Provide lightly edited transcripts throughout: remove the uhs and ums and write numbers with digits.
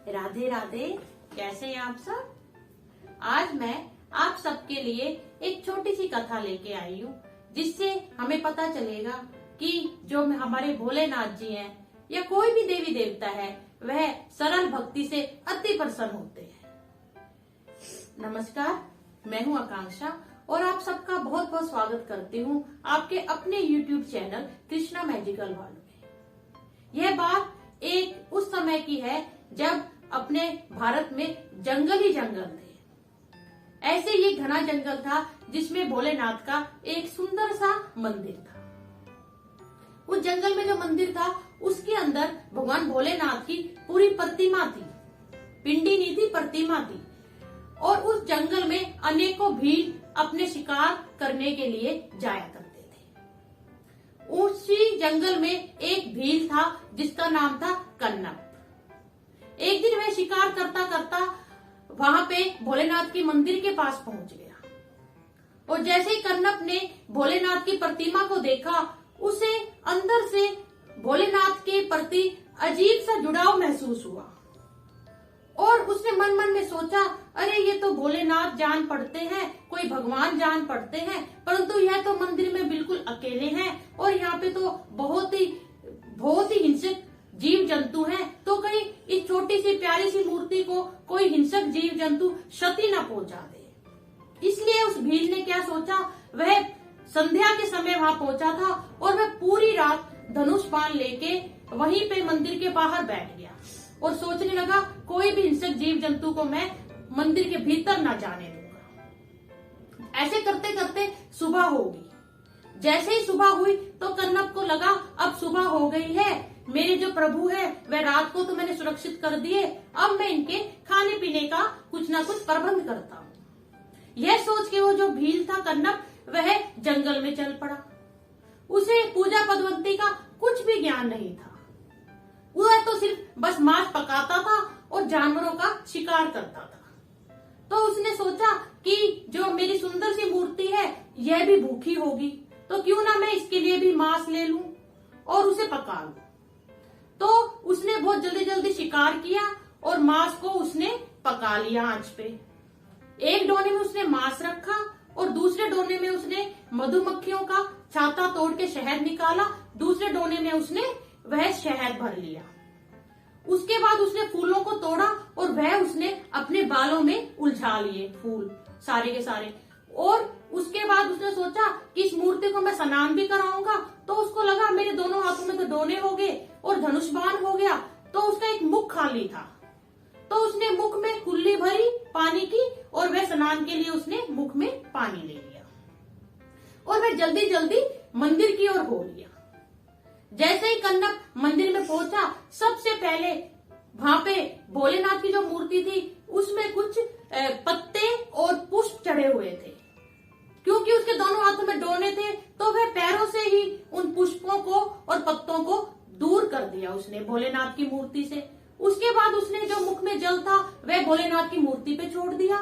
राधे राधे। कैसे हैं आप सब? आज मैं आप सबके लिए एक छोटी सी कथा लेके आई हूँ, जिससे हमें पता चलेगा कि जो हमारे भोलेनाथ जी हैं या कोई भी देवी देवता है, वह सरल भक्ति से अति प्रसन्न होते हैं। नमस्कार, मैं हूँ आकांक्षा और आप सबका बहुत बहुत स्वागत करती हूँ आपके अपने YouTube channel Krishna magical world में। यह बात एक उस समय की है जब अपने भारत में जंगल ही जंगल थे। ऐसे ये घना जंगल था जिसमें भोलेनाथ का एक सुंदर सा मंदिर था। उस जंगल में जो मंदिर था उसके अंदर भगवान भोलेनाथ की पूरी प्रतिमा थी। पिंडी नहीं थी, प्रतिमा थी। और उस जंगल में अनेकों भीड़ अपने शिकार करने के लिए जाया करते थे। उसी जंगल में एक भील था जिसका नाम था कन्नप। एक दिन वह शिकार करता करता वहां पे भोलेनाथ के मंदिर के पास पहुंच गया और जैसे ही कन्नप ने भोलेनाथ की प्रतिमा को देखा, उसे अंदर से भोलेनाथ के प्रति अजीब सा जुड़ाव महसूस हुआ और उसने मन मन में सोचा, अरे ये तो भोलेनाथ जान पड़ते हैं, कोई भगवान जान पड़ते हैं, परंतु यह तो मंदिर में बिल्कुल अकेले हैं और यहाँ पे तो बहुत ही हिंसक जीव जंतु हैं, तो कहीं इस छोटी सी प्यारी सी मूर्ति को कोई हिंसक जीव जंतु क्षति न पहुंचा दे। इसलिए उस भील ने क्या सोचा, वह संध्या के समय वहां पहुंचा था और वह पूरी रात धनुष बाण लेके वहीं पे मंदिर के बाहर बैठ गया और सोचने लगा, कोई भी हिंसक जीव जंतु को मैं मंदिर के भीतर न जाने दूंगा। ऐसे करते करते सुबह होगी। जैसे ही सुबह हुई तो कन्नप को लगा, अब सुबह हो गई है, मेरे जो प्रभु है वह रात को तो मैंने सुरक्षित कर दिए, अब मैं इनके खाने पीने का कुछ ना कुछ प्रबंध करता हूँ। यह सोच के वो जो भील था कन्नप, वह जंगल में चल पड़ा। उसे पूजा पद्वंती का कुछ भी ज्ञान नहीं था। वह तो सिर्फ बस मांस पकाता था और जानवरों का शिकार करता था। तो उसने सोचा कि जो मेरी सुंदर सी मूर्ति है यह भी भूखी होगी, तो क्यों ना मैं इसके लिए भी मांस ले लूं और उसे पका लूं। तो उसने बहुत जल्दी जल्दी शिकार किया और मांस को उसने पका लिया आंच पे। एक डोने में उसने मांस रखा और दूसरे डोने में उसने मधुमक्खियों का छाता तोड़ के शहद निकाला। दूसरे डोने में उसने वह शहद भर लिया। उसके बाद उसने फूलों को तोड़ा और वह उसने अपने बालों में उलझा लिए, फूल सारे के सारे। और उसके बाद उसने सोचा कि इस मूर्ति को मैं स्नान भी कराऊंगा। तो उसको लगा, मेरे दोनों हाथों में तो डोने हो गए और धनुष बाण हो गया, तो उसका एक मुख खाली था। तो उसने मुख में कुल्ली भरी पानी की और वह स्नान के लिए उसने मुख में पानी ले लिया और वह जल्दी जल्दी मंदिर की ओर हो लिया। जैसे ही कन्नप मंदिर में पहुंचा, सबसे पहले वहां पे भोलेनाथ की जो मूर्ति थी उसमें कुछ पत्ते और पुष्प चढ़े हुए थे। क्योंकि उसके दोनों हाथों में डोने थे, तो वह पैरों से ही उन पुष्पों को और पत्तों को दूर कर दिया उसने भोलेनाथ की मूर्ति से। उसके बाद उसने जो मुख में जल था वह भोलेनाथ की मूर्ति पे छोड़ दिया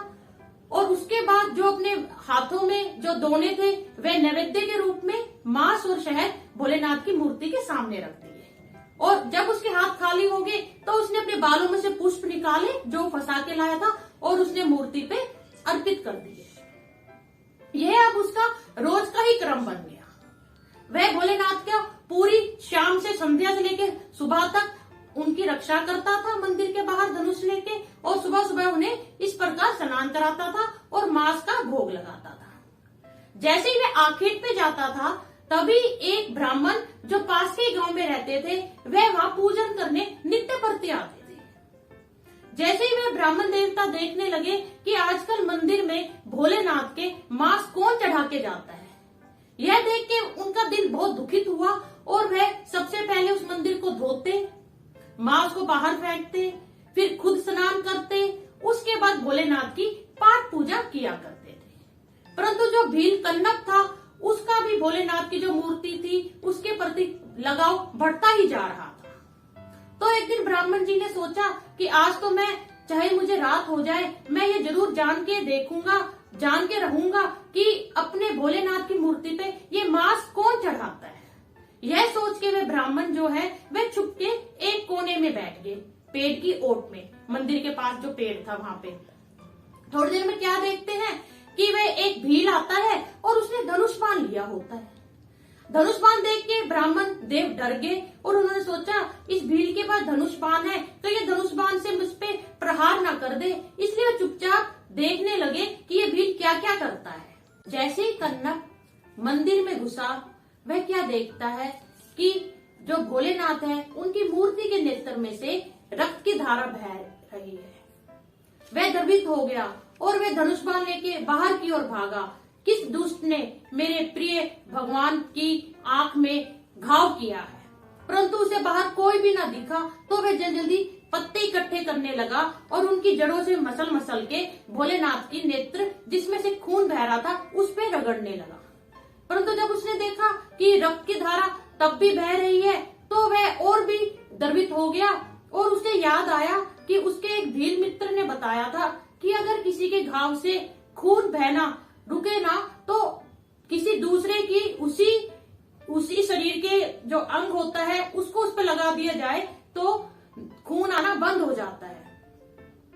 और उसके बाद जो अपने हाथों में जो दोने थे वह नैवेद्य के रूप में मांस और शहद भोलेनाथ की मूर्ति के सामने रख दिए। और जब उसके हाथ खाली हो गए तो उसने अपने बालों में से पुष्प निकाले जो फंसा के लाया था और उसने मूर्ति पे अर्पित कर दिए। यह अब उसका रोज का ही क्रम बन गया। वह भोलेनाथ का पूरी शाम से संध्या से लेकर सुबह तक उनकी रक्षा करता था मंदिर के बाहर धनुष लेके, और सुबह सुबह उन्हें इस प्रकार स्नान कराता था और मांस का भोग लगाता था। जैसे ही वह आखेट पे जाता था, तभी एक ब्राह्मण जो पास के गांव में रहते थे वह वहां पूजन करने नित्य प्रति आते थे। जैसे ही वह ब्राह्मण देवता देखने लगे कि आजकल मंदिर में भोलेनाथ के मांस कौन चढ़ा के जाता है, यह देख के उनका दिल बहुत दुखित हुआ और वह सबसे पहले उस मंदिर को धोते, मांस को बाहर फेंकते, फिर खुद स्नान करते, उसके बाद भोलेनाथ की पाठ पूजा किया करते थे। परंतु जो भील कन्नप था उसका भी भोलेनाथ की जो मूर्ति थी उसके प्रति लगाव बढ़ता ही जा रहा था। तो एक दिन ब्राह्मण जी ने सोचा कि आज तो मैं, चाहे मुझे रात हो जाए, मैं ये जरूर जान के देखूंगा, जान के रहूंगा कि अपने भोलेनाथ की मूर्ति पे ये मांस कौन चढ़ाता है। यह सोच के वे ब्राह्मण जो है वह छुपके एक कोने में बैठ गए पेड़ की ओट में, मंदिर के पास जो पेड़ था वहां पे। थोड़ी देर में क्या देखते हैं कि वह एक भील आता है और उसने धनुष बाण लिया होता है। धनुष बाण देख के ब्राह्मण देव डर गए और उन्होंने सोचा इस भील के पास धनुष बाण है तो ये धनुष बाण से मुझ पे प्रहार ना कर दे, इसलिए वो चुपचाप देखने लगे कि ये भील क्या क्या करता है। जैसे ही कन्नप मंदिर में घुसा, वह क्या देखता है कि जो भोलेनाथ है उनकी मूर्ति के नेत्र में से रक्त की धारा बह रही है। वह द्रवित हो गया और वह धनुष बाण लेके बाहर की ओर भागा। किस दुष्ट ने मेरे प्रिय भगवान की आंख में घाव किया है, परंतु उसे बाहर कोई भी ना दिखा तो वह जल्दी पत्ते इकट्ठे करने लगा और उनकी जड़ों से मसल के भोलेनाथ की नेत्र जिसमें से खून बह रहा था उस पे रगड़ने लगा। परंतु जब उसने देखा कि रक्त की धारा तब भी बह रही है तो वह और भी द्रवित हो गया और उसे याद आया कि उसके एक भील मित्र ने बताया था कि अगर किसी के घाव से खून बहना रुके ना तो किसी दूसरे की उसी शरीर के जो अंग होता है उसको उस पर लगा दिया जाए तो खून आना बंद हो जाता है।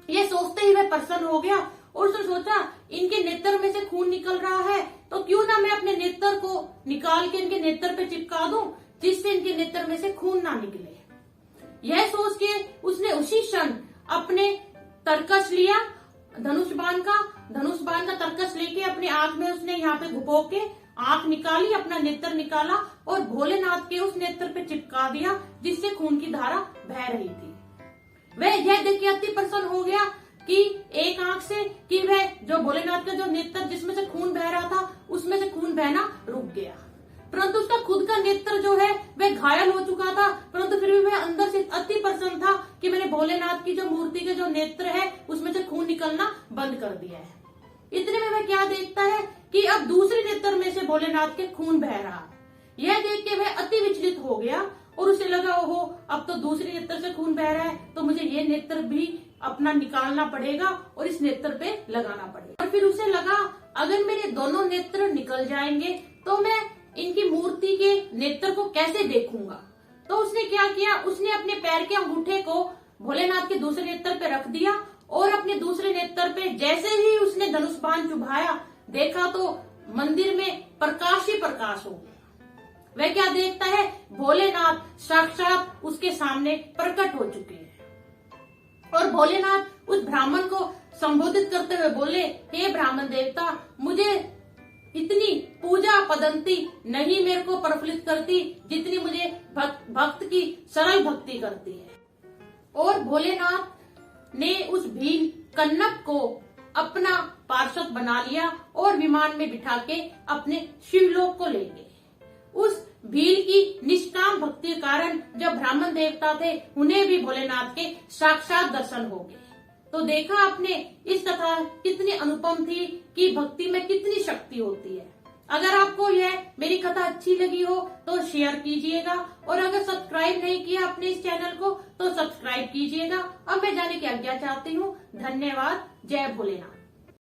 ये सोचते ही वह प्रसन्न हो गया और उसने सोचा इनके नेत्र में से खून निकल रहा है तो क्यों ना मैं अपने नेत्र को निकाल के इनके नेत्र पे चिपका दूं जिससे इनके नेत्र में से खून ना निकले। यह सोच के उसने उसी क्षण अपने तरकस लिया, धनुष बाण का तरकस लेके अपने आंख में उसने यहाँ पे घुपो के आंख निकाली, अपना नेत्र निकाला और भोलेनाथ के उस नेत्र पे चिपका दिया जिससे खून की धारा बह रही थी। वह यह देख के अति प्रसन्न हो गया कि एक आंख से कि वह जो भोलेनाथ का जो नेत्र जिसमें से खून बह रहा था उसमें से खून बहना रुक गया, परंतु उसका खुद का नेत्र जो है वह घायल हो चुका था। परंतु फिर भी वह अंदर से अति प्रसन्न था कि मैंने भोलेनाथ की जो मूर्ति के जो नेत्र है उसमें से खून निकलना बंद कर दिया है। इतने में वह क्या देखता है कि अब दूसरे नेत्र में से भोलेनाथ के खून बह रहा है। यह देख के वह अति विचलित हो गया और उसे लगा ओहो अब तो दूसरे नेत्र से खून बह रहा है तो मुझे ये नेत्र भी अपना निकालना पड़ेगा और इस नेत्र पे लगाना पड़ेगा। और फिर उसे लगा अगर मेरे दोनों नेत्र निकल जाएंगे तो मैं इनकी मूर्ति के नेत्र को कैसे देखूंगा। तो उसने क्या किया, उसने अपने पैर के अंगूठे को भोलेनाथ के दूसरे नेत्र पे रख दिया और अपने दूसरे नेत्र पे जैसे ही उसने धनुष बाण चुभाया देखा तो मंदिर में प्रकाश ही प्रकाश हो गया। वह क्या देखता है, भोलेनाथ साक्षात उसके सामने प्रकट हो चुके हैं। और भोलेनाथ उस ब्राह्मण को संबोधित करते हुए बोले, हे ब्राह्मण देवता, मुझे इतनी पूजा पदंती नहीं मेरे को प्रफुल्लित करती जितनी मुझे भक्त की सरल भक्ति करती है। और भोलेनाथ ने उस भील कन्नप को अपना पार्षद बना लिया और विमान में बिठा के अपने शिवलोक को ले गए। उस भील की निष्काम भक्ति के कारण जो ब्राह्मण देवता थे उन्हें भी भोलेनाथ के साक्षात दर्शन हो गए। तो देखा आपने इस कथा कितनी अनुपम थी कि भक्ति में कितनी शक्ति होती है। अगर आपको यह मेरी कथा अच्छी लगी हो तो शेयर कीजिएगा और अगर सब्सक्राइब नहीं किया अपने इस चैनल को तो सब्सक्राइब कीजिएगा। अब मैं जाने की आज्ञा चाहती हूँ। धन्यवाद। जय भोलेनाथ।